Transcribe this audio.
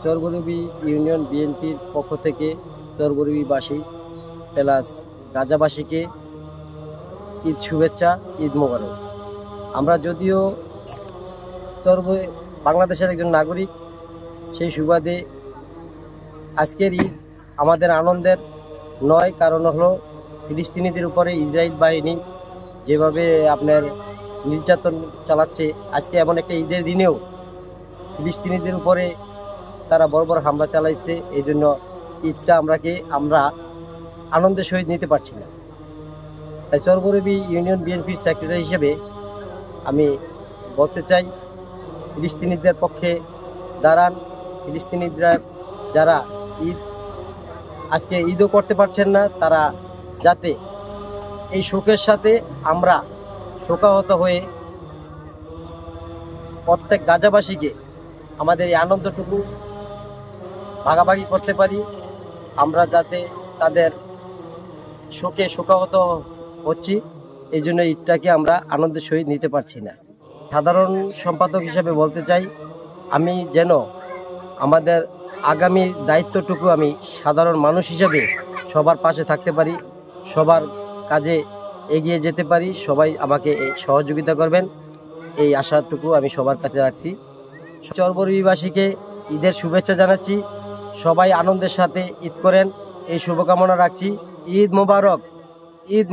চরবরবী union বিএনপির পক্ষ থেকে চরবরবীবাসী প্লাস গাজাবাসীকে ঈদ শুভেচ্ছা, ঈদ মোবারক। আমরা যদিও বাংলাদেশের একজন নাগরিক, সেই সুবাদে আজকের ঈদ আমাদের আনন্দের নয়। কারণ হলো ফিলিস্তিনিদের উপরে ইসরায়েল বাহিনী যেভাবে আপনার নির্যাতন চালাচ্ছে, আজকে এমন একটা ঈদের দিনেও ফিলিস্তিনিদের উপরে তারা বড় বড় হামলা চালাইছে। এই জন্য ঈদটা আমরা আনন্দের সহিত নিতে পারছি না। তাই চরবরবী ইউনিয়ন বিএনপির সেক্রেটারি হিসেবে আমি বলতে চাই, ফিলিস্তিনিদের পক্ষে দাঁড়ান। ফিলিস্তিনিরা যারা আজকে ঈদও করতে পারছেন না, তারা যাতে এই শোকের সাথে আমরা শোকাহত হয়ে প্রত্যেক গাজাবাসীকে আমাদের এই আনন্দটুকু ভাগাভাগি করতে পারি। আমরা যাতে তাদের শোকে শোকাহত হচ্ছি, এই জন্য ঈদটাকে আমরা আনন্দের সহিত নিতে পারছি না। সাধারণ সম্পাদক হিসেবে বলতে চাই, আমি যেন আমাদের আগামীর দায়িত্বটুকু আমি সাধারণ মানুষ হিসেবে সবার পাশে থাকতে পারি, সবার কাজে এগিয়ে যেতে পারি, সবাই আমাকে সহযোগিতা করবেন, এই আশাটুকু আমি সবার কাছে রাখছি। চরবরবীবাসীকে ঈদের শুভেচ্ছা জানাচ্ছি। সবাই আনন্দের সাথে ঈদ করেন, এই শুভকামনা রাখছি। ঈদ মোবারক। ঈদ